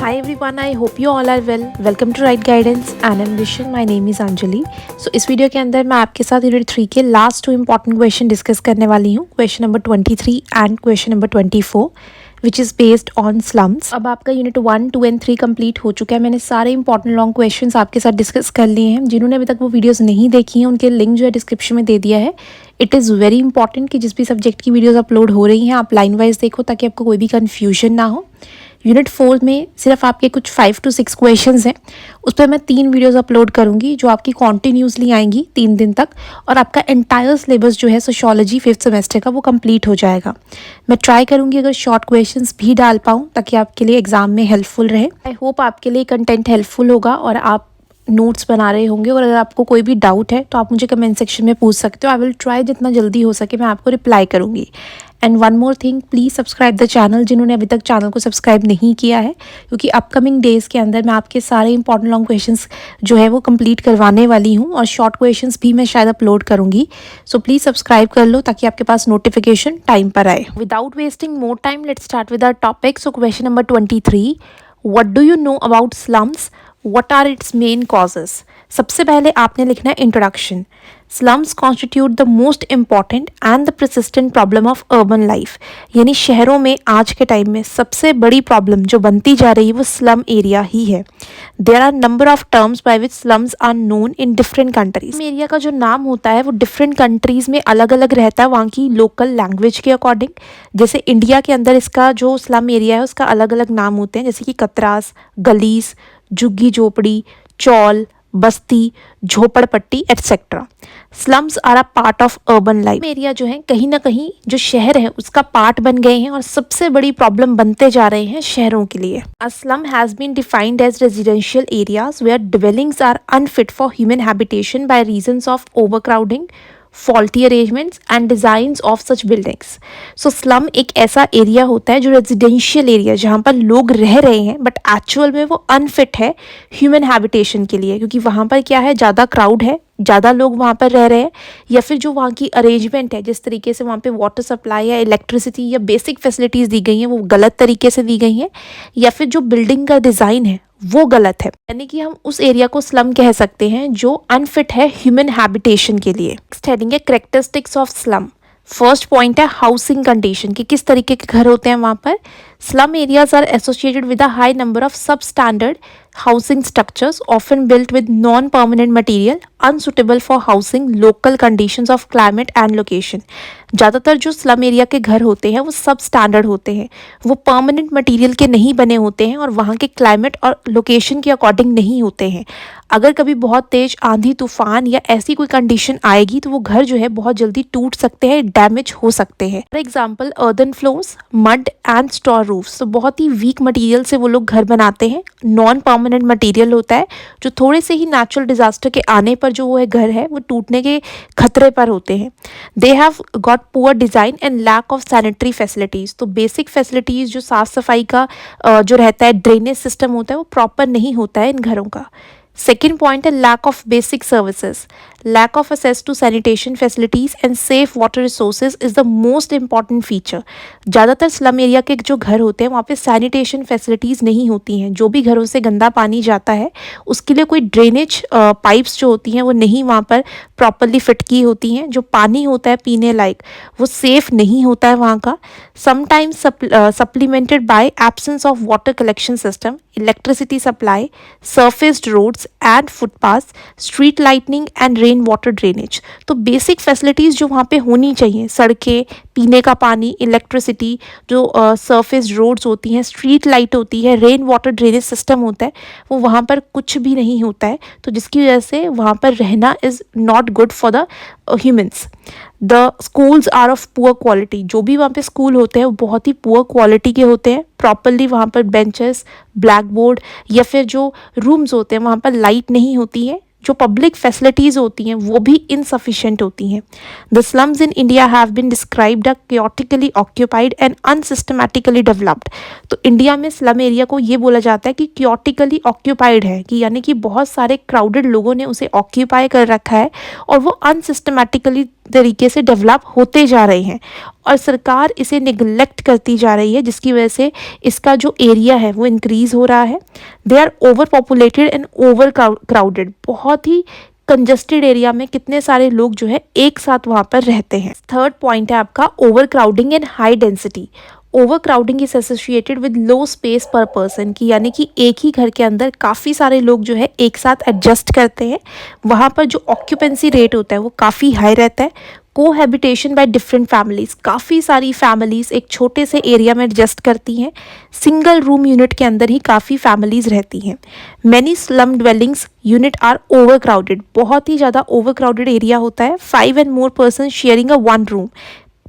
Hi everyone, I hope you all are well. Welcome to Right Guidance and Ambition. My name is Anjali. So इस video के अंदर मैं आपके साथ unit 3 के लास्ट 2 इंपॉर्टेंट क्वेश्चन डिस्कस करने वाली हूँ. Question number 23 and question number 24 which is based on slums. अब आपका यूनिट 1, 2 एंड 3 कंप्लीट हो चुका है. मैंने सारे इंपॉर्टेंट लॉन्ग क्वेश्चंस आपके साथ डिस्कस कर लिए हैं. जिन्होंने अभी तक वो वीडियोस नहीं देखी हैं उनके लिंक जो है डिस्क्रिप्शन में दे दिया है. इट इज़ वेरी इंपॉर्टेंट कि जिस भी सब्जेक्ट की वीडियोस अपलोड हो रही हैं आप लाइन वाइज देखो ताकि आपको कोई भी कन्फ्यूजन ना हो. यूनिट 4 में सिर्फ आपके कुछ 5 to 6 क्वेश्चंस हैं. उस पर मैं 3 वीडियोस अपलोड करूंगी जो आपकी कॉन्टीन्यूसली आएंगी 3 दिन तक, और आपका एंटायर सिलेबस जो है सोशियोलॉजी 5th सेमेस्टर का वो कंप्लीट हो जाएगा. मैं ट्राई करूंगी अगर शॉर्ट क्वेश्चंस भी डाल पाऊँ ताकि आपके लिए एग्जाम में हेल्पफुल रहे. आई होप आपके लिए कंटेंट हेल्पफुल होगा और आप नोट्स बना रहे होंगे. और अगर आपको कोई भी डाउट है तो आप मुझे कमेंट सेक्शन में पूछ सकते हो. आई विल ट्राई जितना जल्दी हो सके मैं आपको रिप्लाई करूँगी. And one more thing, please subscribe the channel जिन्होंने अभी तक चैनल को सब्सक्राइब नहीं किया है, क्योंकि अपकमिंग डेज़ के अंदर मैं आपके सारे इंपॉर्टेंट लॉन्ग क्वेश्चंस जो है वो कंप्लीट करवाने वाली हूँ और शॉर्ट क्वेश्चंस भी मैं शायद अपलोड करूँगी. सो प्लीज़ सब्सक्राइब कर लो ताकि आपके पास नोटिफिकेशन टाइम पर आए. Without wasting more time let's start with our topic. So question number 23, what do you know about slums, what are its main causes. सबसे पहले आपने लिखना है introduction. Slums constitute the most important and the persistent problem of urban life. यानी शहरों में आज के टाइम में सबसे बड़ी प्रॉब्लम जो बनती जा रही है वो स्लम एरिया ही है. There are number of terms by which slums are known in different countries. Slum area का जो नाम होता है वो डिफरेंट कंट्रीज में अलग अलग रहता है वहाँ की लोकल लैंग्वेज के अकॉर्डिंग. जैसे इंडिया के अंदर इसका जो स्लम एरिया है उसका अलग अलग नाम होते हैं, जैसे कि कतरास, गलीस, झुग्गी झोपड़ी, चौल, बस्ती, झोपड़पट्टी etcetera. Slums are a part of urban life. Area जो है कहीं ना कहीं जो शहर है उसका पार्ट बन गए हैं और सबसे बड़ी प्रॉब्लम बनते जा रहे हैं शहरों के लिए. A slum has been defined as residential areas where dwellings are unfit for human habitation by reasons of overcrowding, faulty arrangements and designs of such buildings. So slum एक ऐसा एरिया होता है जो रेजिडेंशियल एरिया जहाँ पर लोग रह रहे हैं बट एक्चुअल में वो अनफिट है ह्यूमन हैबिटेशन के लिए, क्योंकि वहाँ पर क्या है, ज़्यादा क्राउड है, ज़्यादा लोग वहाँ पर रह रहे हैं, या फिर जो वहाँ की अरेंजमेंट है, जिस तरीके से वहाँ पे वाटर सप्लाई या इलेक्ट्रिसिटी या बेसिक फैसिलिटीज़ दी गई हैं वो गलत तरीके से दी गई हैं, या फिर जो बिल्डिंग का डिज़ाइन है वो गलत है. यानी कि हम उस एरिया को स्लम कह सकते हैं जो अनफिट है ह्यूमन हैबिटेशन के लिए. नेक्स्ट हेडिंग है characteristics of slum. First point है हाउसिंग कंडीशन, कि किस तरीके के घर होते हैं वहाँ पर. Slum areas are associated with a high number of substandard housing structures often built with non-permanent material unsuitable for housing local conditions of climate and location. ज़्यादातर जो स्लम एरिया के घर होते हैं वो सब स्टैंडर्ड होते हैं, वो परमानेंट मटेरियल के नहीं बने होते हैं और वहाँ के क्लाइमेट और लोकेशन के अकॉर्डिंग नहीं होते हैं. अगर कभी बहुत तेज़ आंधी तूफान या ऐसी कोई कंडीशन आएगी तो वो घर जो है बहुत जल्दी टूट सकते हैं, डैमेज हो सकते हैं. For example earthen floors, mud and store roofs. तो बहुत ही वीक मटेरियल से वो लोग घर बनाते हैं. नॉन परमानेंट मटेरियल होता है जो थोड़े से ही नेचुरल डिजास्टर के आने पर जो वो है घर है वो टूटने के खतरे पर होते हैं. They have got poor design and lack of sanitary facilities. तो बेसिक फैसिलिटीज़ जो साफ़ सफाई का जो रहता है, ड्रेनेज सिस्टम होता है वो प्रॉपर नहीं होता है इन घरों का. सेकेंड पॉइंट है lack of basic services. Lack of access to sanitation facilities and safe water resources is the most important feature. ज़्यादातर स्लम एरिया के जो घर होते हैं वहाँ पे सैनिटेशन फैसिलिटीज़ नहीं होती हैं. जो भी घरों से गंदा पानी जाता है उसके लिए कोई ड्रेनेज पाइप्स जो होती हैं वो नहीं वहाँ पर प्रॉपरली फिट की होती हैं. जो पानी होता है पीने लायक वो सेफ़ नहीं होता है वहाँ का. Sometimes supplemented by absence of water collection system, electricity supply, surfaced roads and footpath, street lightning and rain water drainage. तो बेसिक फैसिलिटीज़ जो वहाँ पे होनी चाहिए, सड़कें, पीने का पानी, इलेक्ट्रिसिटी, जो सरफेस रोड्स होती हैं, स्ट्रीट लाइट होती है, रेन वाटर ड्रेनेज सिस्टम होता है, वो वहाँ पर कुछ भी नहीं होता है. तो जिसकी वजह से वहाँ पर रहना is not good for the humans. The schools are of poor quality. जो भी वहाँ पे स्कूल होते हैं वो बहुत ही पुअर क्वालिटी के होते हैं. प्रॉपरली वहाँ पर बेंचेस, ब्लैक बोर्ड या फिर जो रूम्स होते हैं वहाँ पर लाइट नहीं होती है. जो पब्लिक फैसिलिटीज़ होती हैं वो भी इनसफिशेंट होती हैं. The slums in India have been described a chaotically occupied and unsystematically developed. तो इंडिया में स्लम एरिया को ये बोला जाता है कि chaotically occupied है, कि यानी कि बहुत सारे क्राउडेड लोगों ने उसे ऑक्यूपाई कर रखा है और वो अनसिस्टमेटिकली तरीके से डेवलप होते जा रहे हैं और सरकार इसे निगलेक्ट करती जा रही है, जिसकी वजह से इसका जो एरिया है वो इंक्रीज़ हो रहा है। They are overpopulated and overcrowded, बहुत ही कंजस्टेड एरिया में कितने सारे लोग जो है एक साथ वहाँ पर रहते हैं। थर्ड पॉइंट है आपका over crowding and high density. Over crowding is associated with low space पर पर्सन की, यानी कि एक ही घर के अंदर काफ़ी सारे लोग जो है एक साथ एडजस्ट करते हैं। वहाँ पर जो ऑक्यूपेंसी रेट होता है वो काफ़ी हाई रहता है। कोहैबिटेशन बाय डिफरेंट फैमिलीज, काफ़ी सारी फैमिलीज एक छोटे से एरिया में एडजस्ट करती हैं। सिंगल रूम यूनिट के अंदर ही काफ़ी फैमिलीज रहती हैं। Many slum dwellings unit are overcrowded, बहुत ही ज़्यादा ओवर क्राउडेड एरिया होता है। 5 and more person sharing a one room,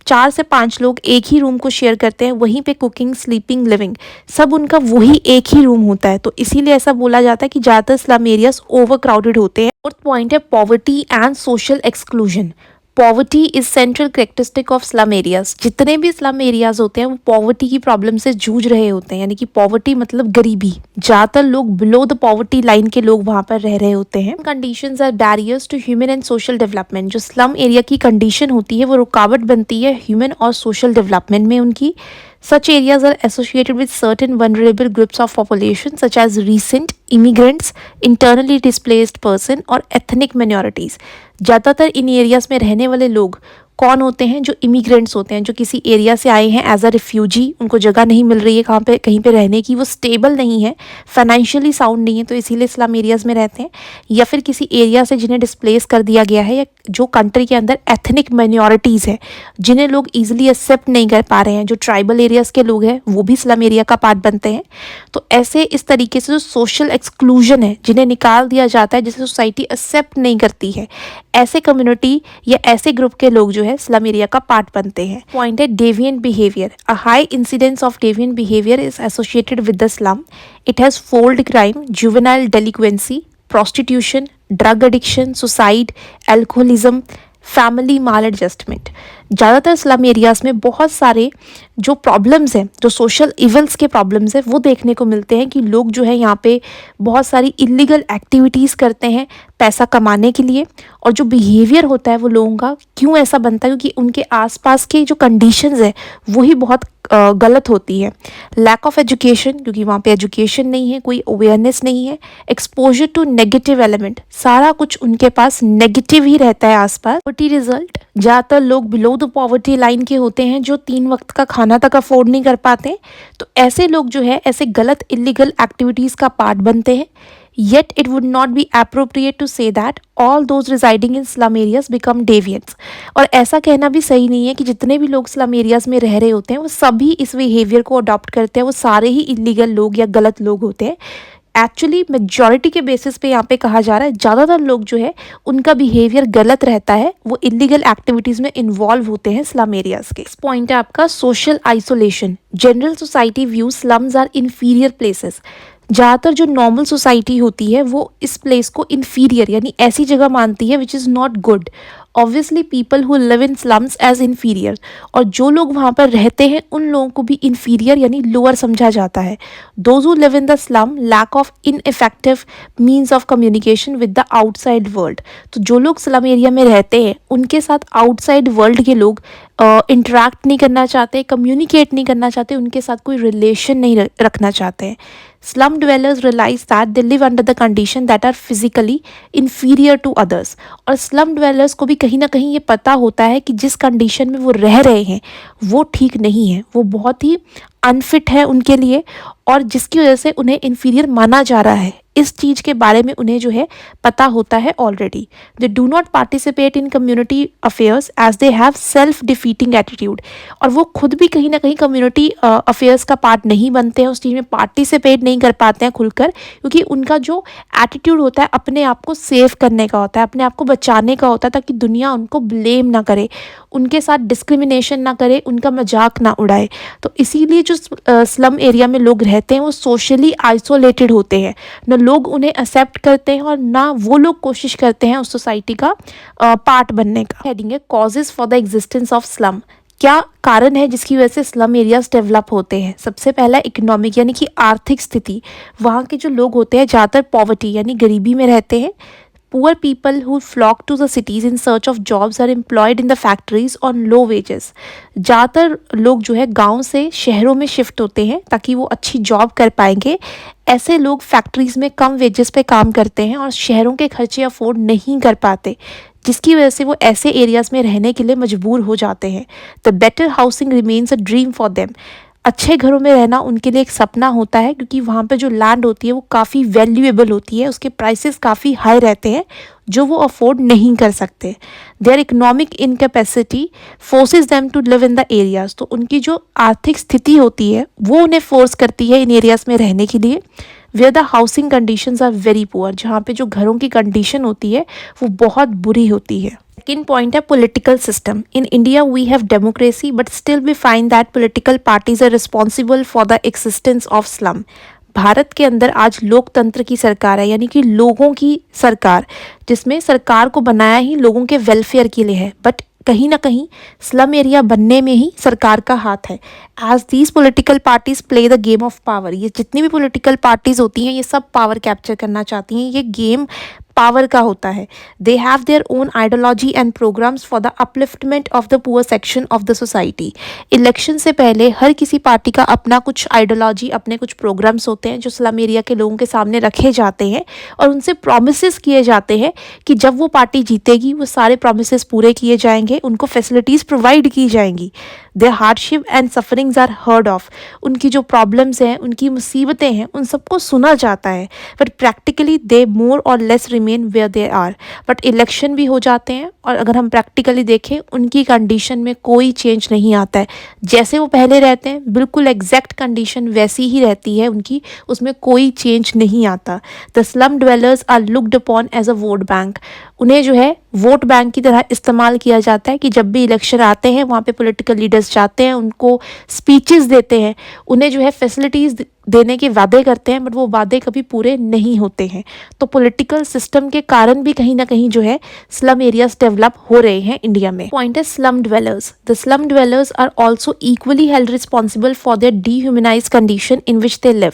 4 से 5 लोग एक ही रूम को शेयर करते हैं। वहीं पे कुकिंग, स्लीपिंग, लिविंग सब उनका वही एक ही रूम होता है। तो इसीलिए ऐसा बोला जाता है कि ज़्यादातर स्लम एरियाज ओवर क्राउडेड होते हैं। फोर्थ पॉइंट है poverty and social exclusion. Poverty is central characteristic of slum areas. जितने भी स्लम एरियाज होते हैं वो पॉवर्टी की प्रॉब्लम से जूझ रहे होते हैं, यानी कि पॉवर्टी मतलब गरीबी। ज़्यादातर लोग बिलो द पॉवर्टी लाइन के लोग वहाँ पर रह रहे होते हैं। Conditions are barriers to human and social development. जो स्लम एरिया की कंडीशन होती है वो रुकावट बनती है ह्यूमन और सोशल डेवलपमेंट में उनकी। Such areas are associated with certain vulnerable groups of population such as recent immigrants, internally displaced person और ethnic minorities। ज़्यादातर इन एरियाज में रहने वाले लोग कौन होते हैं? जो इमिग्रेंट्स होते हैं, जो किसी एरिया से आए हैं एज अ रिफ्यूजी, उनको जगह नहीं मिल रही है कहीं पे रहने की, वो स्टेबल नहीं है, फाइनेंशियली साउंड नहीं है, तो इसीलिए स्लम एरियाज़ में रहते हैं। या फिर किसी एरिया से जिन्हें डिस्प्लेस कर दिया गया है, या जो कंट्री के अंदर एथनिक माइनॉरिटीज़ हैं जिन्हें लोग ईजिली एक्सेप्ट नहीं कर पा रहे हैं, जो ट्राइबल एरियाज़ के लोग हैं वो भी स्लम एरिया का पार्ट बनते हैं। तो ऐसे इस तरीके से जो सोशल एक्सक्लूजन है, जिन्हें निकाल दिया जाता है, जिसे सोसाइटी एक्सेप्ट नहीं करती है, ऐसे कम्युनिटी या ऐसे ग्रुप के लोग जो है स्लम एरिया का पार्ट बनते हैं। पॉइंट है deviant behaviour. A high incidence of deviant behaviour is associated with the slum. It has fold crime, juvenile delinquency, prostitution, drug addiction, suicide, alcoholism, family maladjustment. ज़्यादातर slum areas में बहुत सारे जो problems हैं, जो social evils के problems हैं, वो देखने को मिलते हैं कि लोग जो है यहाँ पे बहुत सारी इलीगल एक्टिविटीज़ करते हैं पैसा कमाने के लिए। और जो बिहेवियर होता है वो लोगों का क्यों ऐसा बनता है? क्योंकि उनके आसपास के जो कंडीशंस है वही बहुत गलत होती है। लैक ऑफ एजुकेशन, क्योंकि वहाँ पे एजुकेशन नहीं है, कोई अवेयरनेस नहीं है। एक्सपोजर टू नेगेटिव एलिमेंट, सारा कुछ उनके पास नेगेटिव ही रहता है आसपास। पॉवर्टी रिजल्ट, ज़्यादातर लोग बिलो द पॉवर्टी लाइन के होते हैं, जो 3 वक्त का खाना तक अफोर्ड नहीं कर पाते। तो ऐसे लोग जो है ऐसे गलत इलीगल एक्टिविटीज़ का पार्ट बनते हैं। Yet it would not be appropriate to say that all those residing in slum areas become deviants। और ऐसा कहना भी सही नहीं है कि जितने भी लोग स्लम एरियाज में रह रहे होते हैं वो सभी इस बिहेवियर को अडॉप्ट करते हैं, वो सारे ही इलीगल लोग या गलत लोग होते हैं। एक्चुअली मेजॉरिटी के बेसिस पे यहाँ पे कहा जा रहा है ज़्यादातर लोग जो है उनका बिहेवियर गलत रहता है, वो इलीगल एक्टिविटीज़ में इन्वॉल्व होते हैं स्लम एरियाज़ के। पॉइंट है आपका social isolation. General society view slums are inferior places. ज़्यादातर जो नॉर्मल सोसाइटी होती है वो इस प्लेस को इन्फीरियर यानी ऐसी जगह मानती है which is not good. Obviously people who live in slums as inferior, और जो लोग वहाँ पर रहते हैं उन लोगों को भी इन्फीरियर यानी लोअर समझा जाता है। Those who live in the slum lack of ineffective means of communication with the outside world. तो जो लोग स्लम एरिया में रहते हैं उनके साथ आउटसाइड वर्ल्ड के लोग इंटरेक्ट नहीं करना चाहते, कम्युनिकेट नहीं करना चाहते, उनके साथ कोई रिलेशन नहीं रखना चाहते हैं। Slum dwellers realize that they live under the condition that are physically inferior to others। और slum dwellers को भी कहीं ना कहीं ये पता होता है कि जिस कंडीशन में वो रह रहे हैं वो ठीक नहीं है, वो बहुत ही अनफिट है उनके लिए, और जिसकी वजह से उन्हें इन्फीरियर माना जा रहा है। इस चीज़ के बारे में उन्हें जो है पता होता है already. They do not participate in community affairs as they have self defeating attitude. और वो खुद भी कहीं ना कहीं कम्युनिटी अफेयर्स का पार्ट नहीं बनते हैं, उस चीज़ में पार्टिसिपेट नहीं कर पाते हैं खुलकर, क्योंकि उनका जो एटीट्यूड होता है अपने आप को सेव करने का होता है, अपने आप को बचाने का होता है, ताकि दुनिया उनको ब्लेम ना करे, उनके साथ डिस्क्रिमिनेशन ना करे, उनका मजाक ना उड़ाए। तो इसीलिए जो स्लम एरिया में लोग रहते हैं वो सोशली आइसोलेटेड होते हैं, न लोग उन्हें एक्सेप्ट करते हैं और ना वो लोग कोशिश करते हैं उस सोसाइटी का पार्ट बनने का। हेडिंग है causes for the existence of slum. क्या कारण है जिसकी वजह से स्लम एरियाज डेवलप होते हैं? सबसे पहला इकोनॉमिक यानी कि आर्थिक स्थिति। वहाँ के जो लोग होते हैं ज़्यादातर पॉवर्टी यानी गरीबी में रहते हैं। Poor people who flock to the cities in search of jobs are employed in the factories on low wages. ज़्यादातर लोग जो है गांव से शहरों में शिफ्ट होते हैं ताकि वो अच्छी जॉब कर पाएंगे। ऐसे लोग फैक्ट्रीज में कम वेजेस पे काम करते हैं और शहरों के खर्चे अफोर्ड नहीं कर पाते, जिसकी वजह से वो ऐसे एरियाज़ में रहने के लिए मजबूर हो जाते हैं। The better housing remains a dream for them. अच्छे घरों में रहना उनके लिए एक सपना होता है, क्योंकि वहाँ पे जो लैंड होती है वो काफ़ी वैल्यूएबल होती है, उसके प्राइसेस काफ़ी हाई रहते हैं जो वो अफोर्ड नहीं कर सकते। Their economic incapacity forces them to live in the areas. तो उनकी जो आर्थिक स्थिति होती है वो उन्हें फोर्स करती है इन एरियाज़ में रहने के लिए। Where the housing conditions are very poor, जहाँ पे जो घरों की कंडीशन होती है वो बहुत बुरी होती है। सेकेंड पॉइंट है political system. In India we have democracy but still we find that political parties are responsible for the existence of slum. Bharat के अंदर आज लोकतंत्र की सरकार है, यानी कि लोगों की सरकार, जिसमें सरकार को बनाया ही लोगों के वेलफेयर के लिए है, बट कहीं ना कहीं स्लम एरिया बनने में ही सरकार का हाथ है। As these political parties play the game of power, ये जितनी भी पॉलिटिकल पार्टीज होती हैं ये सब पावर कैप्चर करना चाहती हैं, ये गेम पावर का होता है। They have their own ideology and programs for the upliftment of the poor section of the society. Election से पहले हर किसी पार्टी का अपना कुछ आइडियोलॉजी, अपने कुछ प्रोग्राम्स होते हैं जो स्लम एरिया के लोगों के सामने रखे जाते हैं और उनसे प्रोमिसेस किए जाते हैं कि जब वो पार्टी जीतेगी वो सारे प्रोमिसेस पूरे किए जाएंगे, उनको फैसिलिटीज़ प्रोवाइड की जाएंगी। Their hardship and sufferings are heard of, उनकी जो प्रॉब्लम्स हैं, उनकी मुसीबतें हैं, उन सबको सुना जाता है। But practically they more or less remain where they are. But election भी हो जाते हैं और अगर हम प्रैक्टिकली देखें उनकी कंडीशन में कोई चेंज नहीं आता है। जैसे वो पहले रहते हैं बिल्कुल एग्जैक्ट कंडीशन वैसी ही रहती है उनकी, उसमें कोई चेंज नहीं आता। The slum dwellers are looked upon as a vote bank, उन्हें जो है वोट बैंक की तरह इस्तेमाल किया जाता है कि जब भी इलेक्शन आते हैं वहाँ पे पॉलिटिकल लीडर्स जाते हैं, उनको स्पीचेस देते हैं, उन्हें जो है फैसिलिटीज़ देने के वादे करते हैं, बट वो वादे कभी पूरे नहीं होते हैं। तो पॉलिटिकल सिस्टम के कारण भी कहीं ना कहीं जो है स्लम एरियाज डेवलप हो रहे हैं इंडिया में। पॉइंट है slum dwellers. The slum dwellers are also equally held responsible for their dehumanize condition in which they live.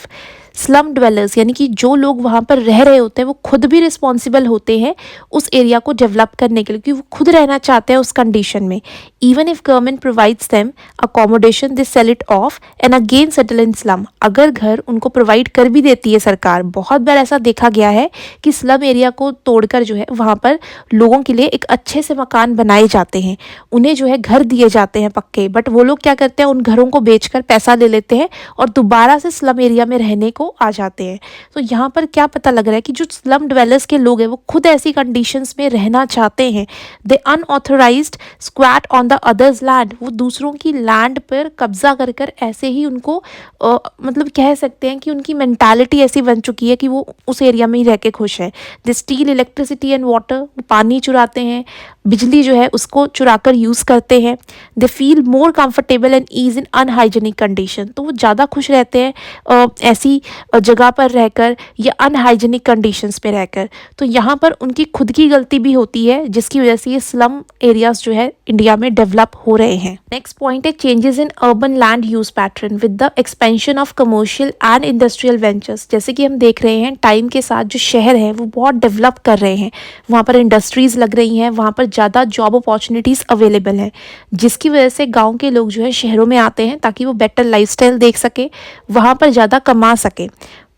Slum dwellers यानी कि जो लोग वहाँ पर रह रहे होते हैं वो खुद भी रिस्पॉन्सिबल होते हैं उस एरिया को डेवलप करने के लिए, क्योंकि वो खुद रहना चाहते हैं उस कंडीशन में। Even if government provides them accommodation they sell it of and again settle in slum. अगर घर उनको प्रोवाइड कर भी देती है सरकार, बहुत बार ऐसा देखा गया है कि स्लम एरिया को तोड़कर जो है वहाँ पर लोगों के लिए एक अच्छे से मकान बनाए जाते हैं, उन्हें जो है घर दिए जाते हैं पक्के, बट वो लोग क्या करते हैं उन घरों को बेचकर पैसा ले लेते हैं और दोबारा से स्लम एरिया में रहने को आ जाते हैं। तो यहाँ पर क्या पता लग रहा है कि जो स्लम ड्वेलर्स के लोग हैं वो खुद ऐसी कंडीशंस में रहना चाहते हैं। They unauthorised squat on the others land, वो दूसरों की लैंड पर कब्जा कर कर ऐसे ही उनको मतलब कह सकते हैं कि उनकी मेंटालिटी ऐसी बन चुकी है कि वो उस एरिया में ही रह के खुश है। They still electricity and water, पानी चुराते हैं, बिजली जो है उसको चुराकर यूज़ करते हैं। They feel more comfortable and ease in unhygienic condition, तो वो ज़्यादा खुश रहते हैं ऐसी जगह पर रहकर या अनहाइजेनिक कंडीशंस पे रहकर। तो यहाँ पर उनकी खुद की गलती भी होती है जिसकी वजह से ये स्लम एरियाज जो है इंडिया में डेवलप हो रहे हैं। नेक्स्ट पॉइंट है changes in urban land use pattern with the expansion of commercial and industrial ventures. जैसे कि हम देख रहे हैं टाइम के साथ जो शहर है वो बहुत डेवलप कर रहे हैं, वहाँ पर इंडस्ट्रीज़ लग रही हैं, वहाँ पर ज़्यादा जॉब अपॉर्चुनिटीज़ अवेलेबल हैं, जिसकी वजह से गाँव के लोग जो है शहरों में आते हैं ताकि वो बेटर लाइफस्टाइल देख सके, वहाँ पर ज़्यादा कमा सके।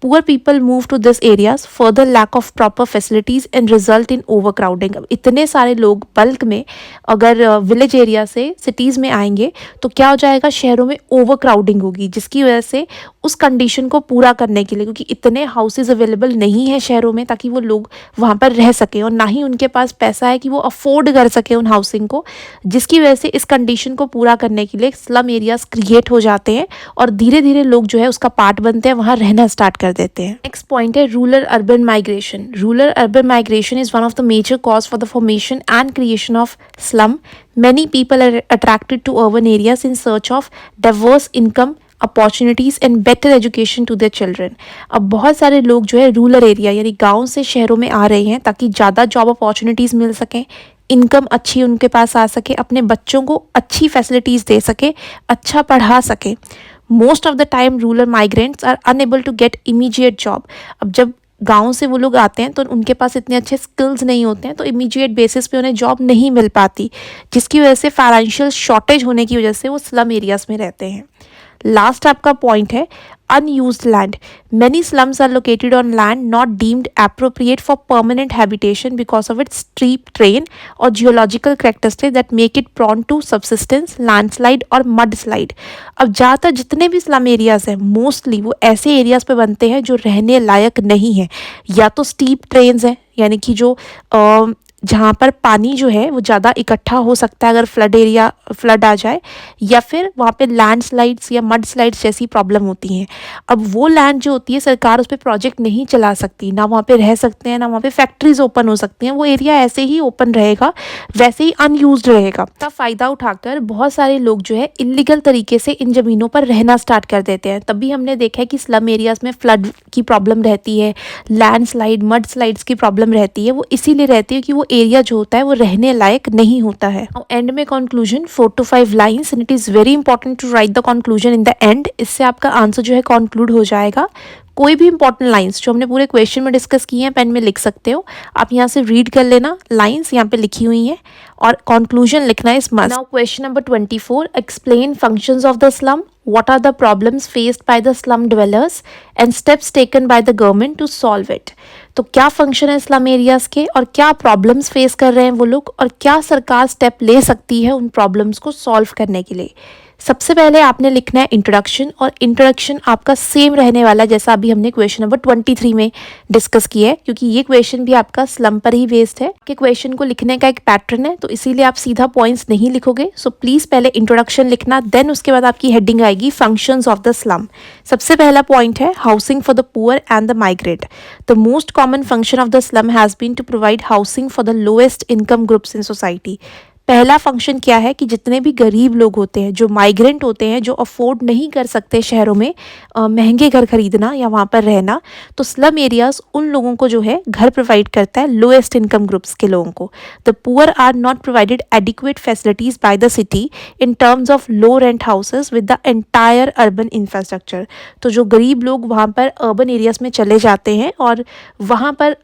Poor people move to this areas, further lack of proper facilities and result in overcrowding। अब इतने सारे लोग बल्क में अगर विलेज एरिया से सिटीज़ में आएंगे तो क्या हो जाएगा, शहरों में ओवरक्राउडिंग होगी, जिसकी वजह से उस कंडीशन को पूरा करने के लिए, क्योंकि इतने हाउसेज अवेलेबल नहीं है शहरों में ताकि वो लोग वहाँ पर रह सकें, और ना ही उनके पास पैसा है कि वो अफोर्ड कर सके उन हाउसिंग को, जिसकी वजह से इस कंडीशन को पूरा करने के लिए स्लम एरियाज क्रिएट हो जाते हैं और धीरे धीरे लोग जो है उसका पार्ट बनते हैं, वहाँ रहना स्टार्ट कर देते हैं। नेक्स्ट पॉइंट है rural urban migration. Rural urban migration is one of the major cause for the formation and creation of slum. Many people are attracted to urban areas in search of diverse income opportunities and better education to their children. अब बहुत सारे लोग जो है rural area यानी गांव से शहरों में आ रहे हैं ताकि ज़्यादा जॉब अपॉर्चुनिटीज़ मिल सकें, इनकम अच्छी उनके पास आ सके, अपने बच्चों को अच्छी फैसिलिटीज़ दे सके, अच्छा पढ़ा सके। Most of the time rural migrants are unable to get immediate job. अब जब गाँव से वो लोग आते हैं तो उनके पास इतने अच्छे स्किल्स नहीं होते हैं, तो इमीडिएट बेसिस पे उन्हें जॉब नहीं मिल पाती, जिसकी वजह से फाइनेंशियल शॉर्टेज होने की वजह से वो स्लम एरियाज में रहते हैं। लास्ट आपका पॉइंट है unused land. Many slums are located on land not deemed appropriate for permanent habitation because of its steep terrain or geological characteristics that make it prone to subsidence, landslide और mudslide. अब ज़्यादातर जितने भी slum areas हैं mostly वो ऐसे areas पे बनते हैं जो रहने लायक नहीं है, या तो स्टीप ट्रेन्स हैं, यानी कि जो जहाँ पर पानी जो है वो ज़्यादा इकट्ठा हो सकता है अगर फ्लड आ जाए, या फिर वहाँ पे लैंडस्लाइड्स या मड स्लाइड्स जैसी प्रॉब्लम होती हैं। अब वो लैंड जो होती है सरकार उस पर प्रोजेक्ट नहीं चला सकती, ना वहाँ पे रह सकते हैं, ना वहाँ पे फैक्ट्रीज ओपन हो सकती हैं। वो एरिया ऐसे ही ओपन रहेगा, वैसे ही अनयूज्ड रहेगा। का फ़ायदा उठाकर बहुत सारे लोग जो है इलीगल तरीके से इन ज़मीनों पर रहना स्टार्ट कर देते हैं। तभी हमने देखा है कि स्लम एरियाज़ में फ्लड की प्रॉब्लम रहती है, लैंडस्लाइड मड स्लाइड्स की प्रॉब्लम रहती है। वो इसीलिए रहती है कि वो एरिया जो होता है वो रहने लायक नहीं होता है। एंड में conclusion 4 to 5 lines, and it is very important to write the conclusion in the end. इससे आपका आंसर जो है कंक्लूड हो जाएगा। कोई भी इंपॉर्टेंट लाइंस जो हमने पूरे क्वेश्चन में डिस्कस की हैं पेन में लिख सकते हो, आप यहाँ से रीड कर लेना, लाइंस यहाँ पे लिखी हुई हैं और कंक्लूजन लिखना है इस must. Now question number 24, explain functions of the slum, what are the problems faced by the slum dwellers and steps taken by the government to solve it। तो क्या फंक्शन है स्लम एरियाज़ के और क्या problems face कर रहे हैं वो लोग, और क्या सरकार स्टेप ले सकती है उन प्रॉब्लम्स को सॉल्व करने के लिए। सबसे पहले आपने लिखना है इंट्रोडक्शन, और इंट्रोडक्शन आपका सेम रहने वाला है जैसा अभी हमने क्वेश्चन नंबर 23 में डिस्कस किया है, क्योंकि ये क्वेश्चन भी आपका स्लम पर ही बेस्ड है। कि क्वेश्चन को लिखने का एक पैटर्न है, तो इसीलिए आप सीधा पॉइंट्स नहीं लिखोगे। सो प्लीज़ पहले इंट्रोडक्शन लिखना, देन उसके बाद आपकी हेडिंग आएगी फंक्शंस ऑफ द स्लम। सबसे पहला पॉइंट है housing for the poor and the migrant. The most common function of the slum has been to provide housing for the lowest income groups in society. पहला function क्या है कि जितने भी गरीब लोग होते हैं, जो माइग्रेंट होते हैं, जो अफोर्ड नहीं कर सकते शहरों में महंगे घर खरीदना या वहाँ पर रहना, तो स्लम एरियाज़ उन लोगों को जो है घर प्रोवाइड करता है, लोएस्ट इनकम ग्रुप्स के लोगों को। The poor are not provided adequate facilities by the city in terms of low rent houses with the entire urban infrastructure. तो जो गरीब लोग वहाँ पर अर्बन एरियाज़ में चले जाते हैं और वहाँ पर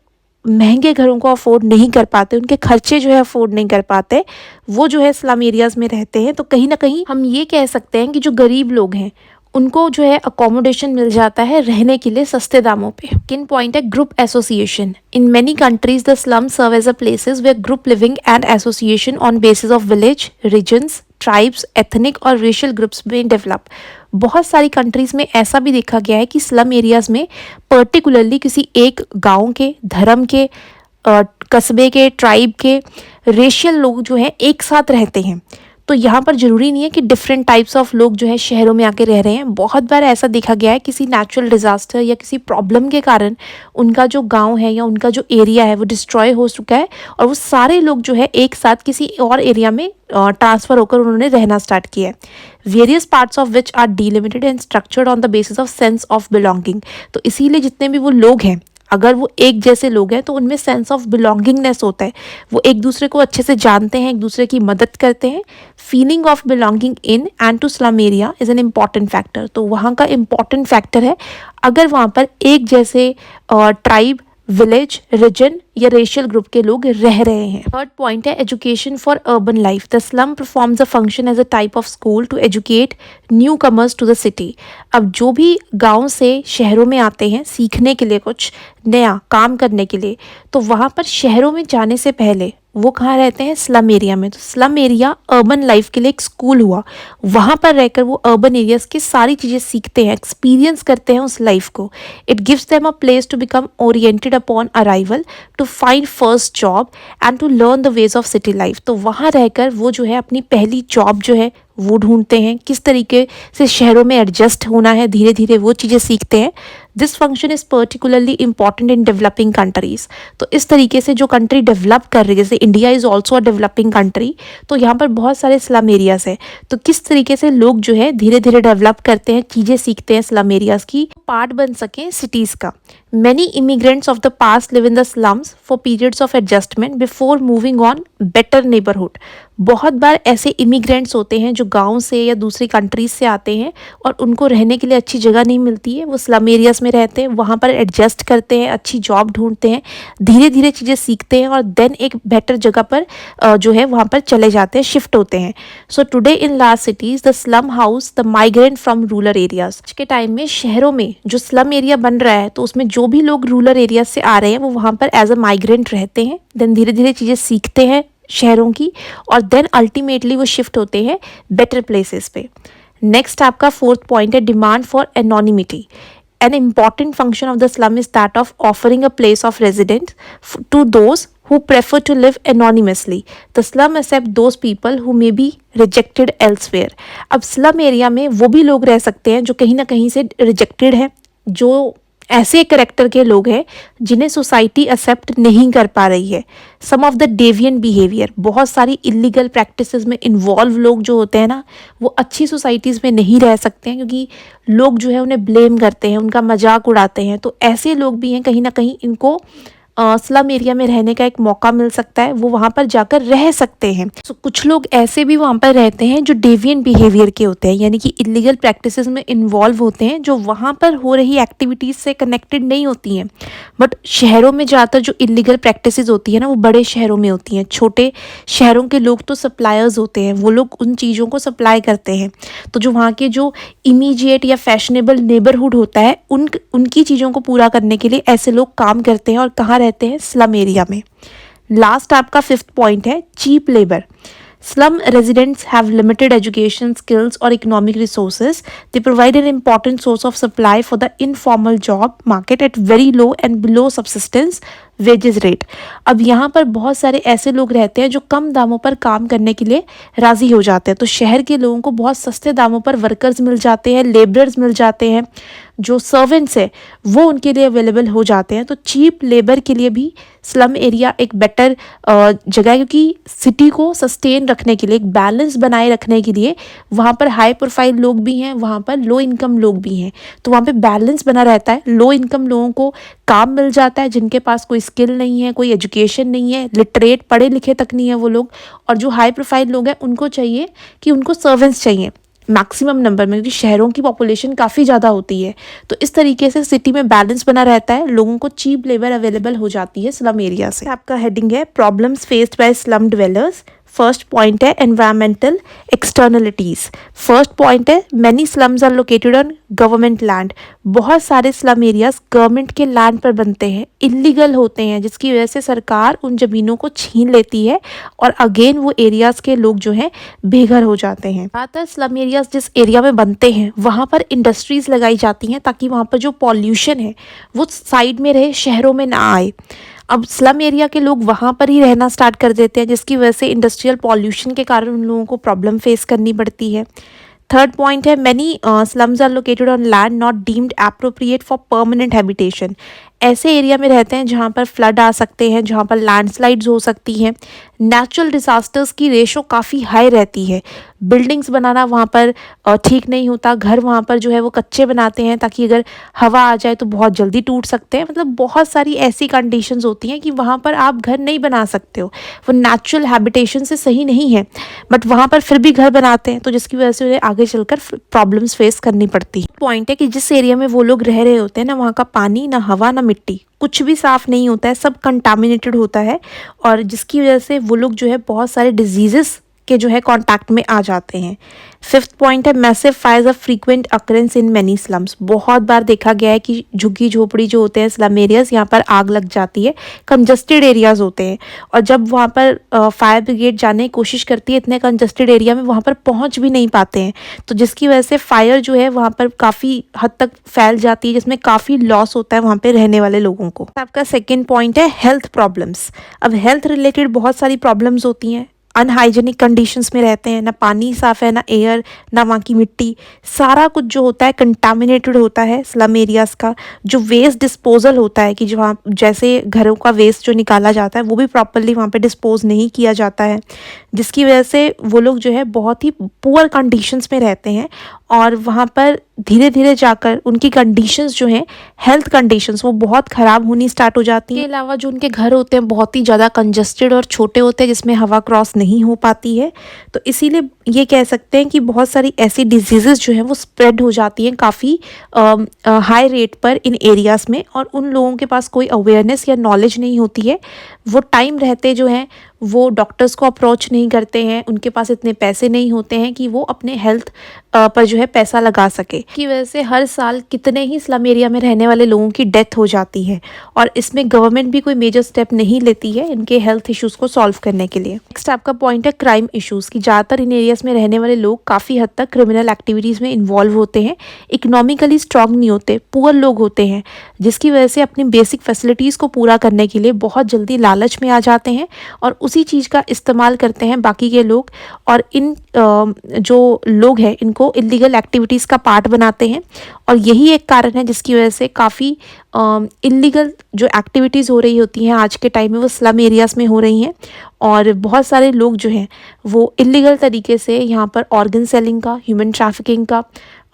महंगे घरों को अफोर्ड नहीं कर पाते, उनके खर्चे जो है अफोर्ड नहीं कर पाते, वो जो है स्लम एरियाज़ में रहते हैं। तो कहीं ना कहीं हम ये कह सकते हैं कि जो गरीब लोग हैं उनको जो है अकोमोडेशन मिल जाता है रहने के लिए सस्ते दामों पे। सेकंड पॉइंट है group association. In many countries the slum serve as a places where group living and association on basis of village, regions, tribes, ethnic और रेशियल ग्रुप्स में डेवलप। बहुत सारी कंट्रीज़ में ऐसा भी देखा गया है कि स्लम एरियाज़ में पर्टिकुलरली किसी एक गांव के, धर्म के, कस्बे के, ट्राइब के, रेशियल लोग जो हैं एक साथ रहते हैं। तो यहाँ पर ज़रूरी नहीं है कि डिफरेंट टाइप्स ऑफ लोग जो है शहरों में आके रह रहे हैं। बहुत बार ऐसा देखा गया है किसी नेचुरल डिज़ास्टर या किसी प्रॉब्लम के कारण उनका जो गांव है या उनका जो एरिया है वो डिस्ट्रॉय हो चुका है, और वो सारे लोग जो है एक साथ किसी और एरिया में ट्रांसफ़र होकर उन्होंने रहना स्टार्ट किया है। Various parts of which are delimited and structured on the basis of sense of belonging. तो इसीलिए जितने भी वो लोग हैं, अगर वो एक जैसे लोग हैं तो उनमें सेंस ऑफ बिलोंगिंगनेस होता है, वो एक दूसरे को अच्छे से जानते हैं, एक दूसरे की मदद करते हैं। Feeling of belonging in and to slum area is an important factor. तो वहाँ का इम्पॉर्टेंट फैक्टर है अगर वहाँ पर एक जैसे ट्राइब, विलेज, रीजन या रेशियल ग्रुप के लोग रह रहे हैं। थर्ड पॉइंट है education for urban life. The slum performs a function as a type of school to educate newcomers to the city. अब जो भी गांव से शहरों में आते हैं सीखने के लिए, कुछ नया काम करने के लिए, तो वहाँ पर शहरों में जाने से पहले वो कहाँ रहते हैं? स्लम एरिया में। तो स्लम एरिया अर्बन लाइफ के लिए एक स्कूल हुआ। वहाँ पर रहकर वो अर्बन एरियाज़ की सारी चीज़ें सीखते हैं, एक्सपीरियंस करते हैं उस लाइफ को। It gives them a place to become oriented upon arrival, to find first job and to learn the ways of city life. तो वहाँ रहकर वो जो है अपनी पहली जॉब जो है वो ढूंढते हैं, किस तरीके से शहरों में एडजस्ट होना है, धीरे धीरे वो चीज़ें सीखते हैं। This function is particularly important in developing countries. तो इस तरीके से जो कंट्री डेवलप कर रही है, जैसे India is also a developing country, तो यहाँ पर बहुत सारे स्लम एरियाज़ हैं। तो किस तरीके से लोग जो है धीरे धीरे डेवलप करते हैं, चीज़ें सीखते हैं स्लम एरियाज़ की, पार्ट बन सकें सिटीज़ का। Many immigrants of the past live in the slums for periods of adjustment before moving on better neighborhood. बहुत बार ऐसे इमिग्रेंट्स होते हैं जो गांव से या दूसरी कंट्रीज से आते हैं और उनको रहने के लिए अच्छी जगह नहीं मिलती है, वो स्लम एरियाज में रहते हैं, वहाँ पर एडजस्ट करते हैं, अच्छी जॉब ढूंढते हैं, धीरे धीरे चीज़ें सीखते हैं और देन एक बेटर जगह पर जो है वहाँ पर चले जाते हैं, शिफ्ट होते हैं. So today in large cities the slum house the migrant from rural areas. आज के टाइम में शहरों में जो स्लम एरिया बन रहा है तो उसमें जो भी लोग रूरल एरिया से आ रहे हैं वो वहाँ पर एज अ माइग्रेंट रहते हैं, देन धीरे धीरे चीज़ें सीखते हैं शहरों की और देन अल्टीमेटली वो शिफ्ट होते हैं बेटर प्लेसेस पे. नेक्स्ट आपका फोर्थ पॉइंट है demand for anonymity. An important function of the slum is that of offering a place of residence to those who prefer to live anonymously. The slum accept those people who may be rejected elsewhere. अब slum area में वो भी लोग रह सकते हैं जो कहीं ना कहीं से रिजेक्टेड हैं, जो ऐसे करेक्टर के लोग हैं जिन्हें सोसाइटी एक्सेप्ट नहीं कर पा रही है. सम ऑफ द डेवियंट बिहेवियर, बहुत सारी इलीगल प्रैक्टिसेस में इन्वॉल्व लोग जो होते हैं ना वो अच्छी सोसाइटीज़ में नहीं रह सकते हैं क्योंकि लोग जो है उन्हें ब्लेम करते हैं, उनका मजाक उड़ाते हैं. तो ऐसे लोग भी हैं, कहीं ना कहीं इनको स्लम एरिया में रहने का एक मौका मिल सकता है, वो वहाँ पर जाकर रह सकते हैं. तो कुछ लोग ऐसे भी वहाँ पर रहते हैं जो डेवियंट बिहेवियर के होते हैं, यानी कि इलीगल प्रैक्टिसेस में इन्वॉल्व होते हैं, जो वहाँ पर हो रही एक्टिविटीज़ से कनेक्टेड नहीं होती हैं. बट शहरों में ज़्यादातर जो इलीगल प्रैक्टिसेस होती है ना वो बड़े शहरों में होती हैं. छोटे शहरों के लोग तो सप्लायर्स होते हैं, वो लोग उन चीज़ों को सप्लाई करते हैं. तो जो वहाँ के जो इमीडिएट या फैशनेबल नेबरहुड होता है उनकी चीज़ों को पूरा करने के लिए ऐसे लोग काम करते हैं और कहाँ रहते हैं, स्लम एरिया में. लास्ट आपका फिफ्थ पॉइंट है cheap labour. Slum residents have limited education, skills or economic resources. They provide an important source of supply for the informal job market at very low and below subsistence wages rate. अब यहाँ पर बहुत सारे ऐसे लोग रहते हैं जो कम दामों पर काम करने के लिए राज़ी हो जाते हैं. तो शहर के लोगों को बहुत सस्ते दामों पर वर्कर्स मिल जाते हैं, लेबरर्स मिल जाते हैं, जो सर्वेंट्स है वो उनके लिए अवेलेबल हो जाते हैं. तो चीप लेबर के लिए भी स्लम एरिया एक बेटर जगह है, क्योंकि सिटी को सस्टेन रखने के लिए, एक बैलेंस बनाए रखने के लिए वहाँ पर हाई प्रोफाइल लोग भी हैं, वहाँ पर लो इनकम लोग भी हैं. तो वहाँ पे बैलेंस बना रहता है. लो इनकम लोगों को काम मिल जाता है जिनके पास कोई स्किल नहीं है, कोई एजुकेशन नहीं है, लिटरेट पढ़े लिखे तक नहीं है वो लोग. और जो हाई प्रोफाइल लोग हैं उनको चाहिए कि उनको सर्वेंट्स चाहिए मैक्सिमम नंबर में, क्योंकि शहरों की पॉपुलेशन काफ़ी ज़्यादा होती है. तो इस तरीके से सिटी में बैलेंस बना रहता है, लोगों को चीप लेबर अवेलेबल हो जाती है स्लम एरिया से. आपका हेडिंग है problems faced by slum dwellers. First point है एनवायरमेंटल एक्सटर्नलिटीज़. फर्स्ट पॉइंट है many slums are located on government land. बहुत सारे स्लम एरियाज गवर्नमेंट के लैंड पर बनते हैं, इलीगल होते हैं, जिसकी वजह से सरकार उन ज़मीनों को छीन लेती है और अगेन वो एरियाज़ के लोग जो हैं बेघर हो जाते हैं. ज़्यादातर स्लम एरियाज जिस एरिया में बनते हैं वहाँ पर इंडस्ट्रीज़ लगाई जाती हैं ताकि वहाँ पर जो पॉल्यूशन है वो साइड में रहे, शहरों में ना आए. अब स्लम एरिया के लोग वहाँ पर ही रहना स्टार्ट कर देते हैं, जिसकी वजह से इंडस्ट्रियल पॉल्यूशन के कारण उन लोगों को प्रॉब्लम फेस करनी पड़ती है. थर्ड पॉइंट है many slums are located on land not deemed appropriate for permanent habitation. ऐसे एरिया में रहते हैं जहाँ पर फ्लड आ सकते हैं, जहाँ पर लैंडस्लाइड्स हो सकती हैं. नेचुरल डिज़ास्टर्स की रेशो काफ़ी हाई रहती है. बिल्डिंग्स बनाना वहाँ पर ठीक नहीं होता, घर वहाँ पर जो है वो कच्चे बनाते हैं ताकि अगर हवा आ जाए तो बहुत जल्दी टूट सकते हैं. मतलब बहुत सारी ऐसी कंडीशंस होती हैं कि वहाँ पर आप घर नहीं बना सकते हो, वो नेचुरल हैबिटेशन से सही नहीं है, बट वहाँ पर फिर भी घर बनाते हैं, तो जिसकी वजह से उन्हें आगे चलकर प्रॉब्लम्स फेस करनी पड़ती है. पॉइंट है कि जिस एरिया में वो लोग रह रहे होते हैं ना, वहाँ का पानी, ना हवा, ना मिट्टी, कुछ भी साफ़ नहीं होता है, सब कंटामिनेटेड होता है, और जिसकी वजह से वो लोग जो है बहुत सारे डिजीज़ेस के जो है कांटेक्ट में आ जाते हैं. फिफ्थ पॉइंट है massive fires of frequent occurrence in many slums. बहुत बार देखा गया है कि झुग्गी झोपड़ी जो होते हैं स्लम एरियाज, यहाँ पर आग लग जाती है, कंजस्टेड एरियाज होते हैं, और जब वहाँ पर फायर ब्रिगेड जाने की कोशिश करती है इतने कंजस्टेड एरिया में, वहाँ पर पहुँच भी नहीं पाते हैं, तो जिसकी वजह से फायर जो है वहाँ पर काफ़ी हद तक फैल जाती है, जिसमें काफ़ी लॉस होता है वहाँ पर रहने वाले लोगों को. आपका सेकेंड पॉइंट है हेल्थ प्रॉब्लम्स. अब हेल्थ रिलेटेड बहुत सारी प्रॉब्लम्स होती हैं. अनहाइजेनिक कंडीशंस में रहते हैं, ना पानी साफ़ है, ना एयर, ना वहाँ की मिट्टी, सारा कुछ जो होता है कंटामिनेटेड होता है स्लम एरियाज़ का. जो वेस्ट डिस्पोजल होता है कि जो वहाँ जैसे घरों का वेस्ट जो निकाला जाता है वो भी प्रॉपरली वहाँ पे डिस्पोज नहीं किया जाता है, जिसकी वजह से वो लोग जो है बहुत ही पुअर कंडीशंस में रहते हैं और वहाँ पर धीरे धीरे जाकर उनकी कंडीशंस जो हैं, हेल्थ कंडीशंस, वो बहुत ख़राब होनी स्टार्ट हो जाती हैं। इसके अलावा जो उनके घर होते हैं बहुत ही ज़्यादा कंजस्टेड और छोटे होते हैं जिसमें हवा क्रॉस नहीं हो पाती है। तो इसीलिए ये कह सकते हैं कि बहुत सारी ऐसी डिजीज़ेज़ जो हैं वो स्प्रेड हो जाती हैं काफ़ी हाई रेट पर इन एरियाज़ में, और उन लोगों के पास कोई अवेयरनेस या नॉलेज नहीं होती है। वो टाइम रहते जो हैं वो डॉक्टर्स को अप्रोच नहीं करते हैं, उनके पास इतने पैसे नहीं होते हैं कि वो अपने हेल्थ पर जो है पैसा लगा सके। की वजह से हर साल कितने ही स्लम एरिया में रहने वाले लोगों की डेथ हो जाती है, और इसमें गवर्नमेंट भी कोई मेजर स्टेप नहीं लेती है इनके हेल्थ इश्यूज़ को सॉल्व करने के लिए। नेक्स्ट आपका पॉइंट है क्राइम इश्यूज़ की। ज़्यादातर इन एरियाज़ में रहने वाले लोग काफ़ी हद तक क्रिमिनल एक्टिविटीज़ में इन्वॉल्व होते हैं, इकोनॉमिकली स्ट्रांग नहीं होते, पुअर लोग होते हैं, जिसकी वजह से अपनी बेसिक फैसिलिटीज़ को पूरा करने के लिए बहुत जल्दी लालच में आ जाते हैं और उसी चीज़ का इस्तेमाल करते हैं बाकी के लोग, और इन जो लोग हैं इनको इलीगल एक्टिविटीज़ का पार्ट बनाते हैं। और यही एक कारण है जिसकी वजह से काफ़ी इलीगल जो एक्टिविटीज़ हो रही होती हैं आज के टाइम में वो स्लम एरियाज़ में हो रही हैं, और बहुत सारे लोग जो हैं वो इलीगल तरीके से यहाँ पर ऑर्गन सेलिंग का, ह्यूमन ट्रैफिकिंग का,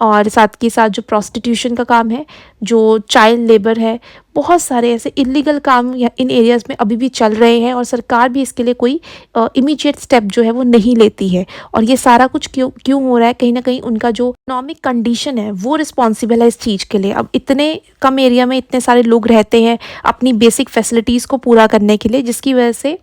और साथ के साथ जो प्रोस्टिट्यूशन का काम है, जो चाइल्ड लेबर है, बहुत सारे ऐसे इलीगल काम इन एरियाज़ में अभी भी चल रहे हैं, और सरकार भी इसके लिए कोई इमीडिएट स्टेप जो है वो नहीं लेती है। और ये सारा कुछ क्यों हो रहा है, कहीं ना कहीं उनका जो इकोनॉमिक कंडीशन है वो रिस्पॉन्सिबल है इस चीज़ के लिए। अब इतने कम एरिया में इतने सारे लोग रहते हैं अपनी बेसिक फैसिलिटीज़ को पूरा करने के लिए, जिसकी वजह से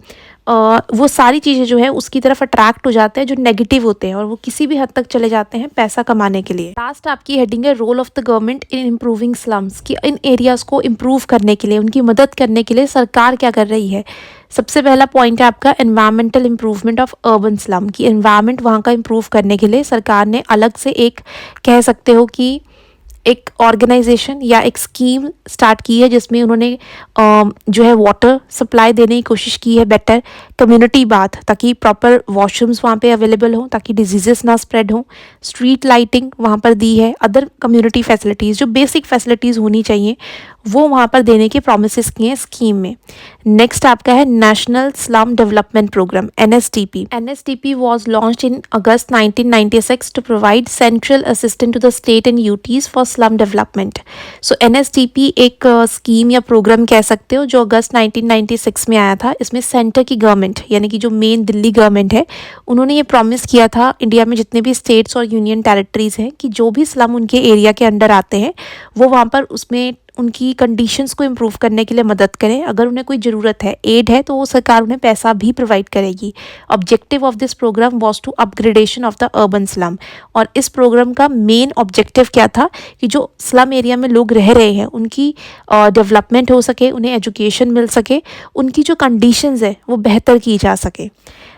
वो सारी चीज़ें जो है उसकी तरफ अट्रैक्ट हो जाते हैं जो नेगेटिव होते हैं, और वो किसी भी हद तक चले जाते हैं पैसा कमाने के लिए। लास्ट आपकी हेडिंग है role of the government in improving slums, कि इन एरियाज़ को इम्प्रूव करने के लिए, उनकी मदद करने के लिए सरकार क्या कर रही है। सबसे पहला पॉइंट है आपका environmental improvement of urban slum, की एनवायरमेंट वहाँ का इम्प्रूव करने के लिए सरकार ने अलग से एक, कह सकते हो कि एक ऑर्गेनाइजेशन या एक स्कीम स्टार्ट की है, जिसमें उन्होंने जो है वाटर सप्लाई देने की कोशिश की है बेटर, कम्युनिटी बाथ, ताकि प्रॉपर वॉशरूम्स वहाँ पे अवेलेबल हों ताकि डिजीजेस ना स्प्रेड हों, स्ट्रीट लाइटिंग वहाँ पर दी है, अदर कम्युनिटी फैसिलिटीज़ जो बेसिक फैसिलिटीज़ होनी चाहिए वो वहाँ पर देने के प्रोमिस किए हैं स्कीम में। नेक्स्ट आपका है national slum development program NSDP। NSDP was launched in August 1996 to provide central assistance to the state and UTs for slum development. So NSDP एक स्कीम या प्रोग्राम कह सकते हो जो अगस्त 1996 में आया था। इसमें सेंटर की गवर्नमेंट यानी कि जो मेन दिल्ली गवर्नमेंट है, उन्होंने ये प्रॉमिस किया था इंडिया में जितने भी स्टेट्स और यूनियन टेरिटरीज़ हैं कि जो भी स्लम उनके एरिया के अंडर आते हैं वो वहाँ पर उसमें उनकी कंडीशंस को इम्प्रूव करने के लिए मदद करें। अगर उन्हें कोई ज़रूरत है, एड है, तो वो सरकार उन्हें पैसा भी प्रोवाइड करेगी। Objective of this program was to upgradation of the urban slum. और इस प्रोग्राम का मेन ऑब्जेक्टिव क्या था कि जो स्लम एरिया में लोग रह रहे हैं उनकी डेवलपमेंट हो सके, उन्हें एजुकेशन मिल सके, उनकी जो कंडीशंस है वो बेहतर की जा सके।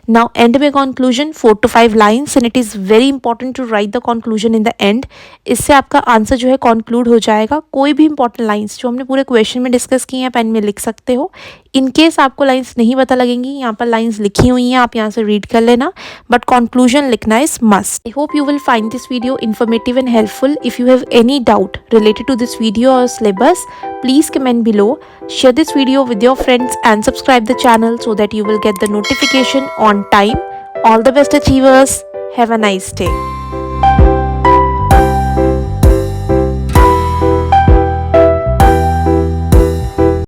नाउ एंड में conclusion 4 to 5 lines, and it is very important to write the conclusion in the end. इससे आपका आंसर जो है कंक्लूड हो जाएगा। कोई भी इंपॉर्टेंट लाइन्स जो हमने पूरे क्वेश्चन में डिस्कस की हैं पेन में लिख सकते हो। इन केस आपको लाइन्स नहीं पता लगेंगी, यहाँ पर लाइन्स लिखी हुई हैं, आप यहाँ से रीड कर लेना, बट कंक्लूजन लिखना is must. I hope you will find this video informative and helpful. If you have any doubt related to this video or syllabus, please comment below. Share this video with your friends and subscribe the channel so that you will get the notification on time. All the best achievers. Have a nice day.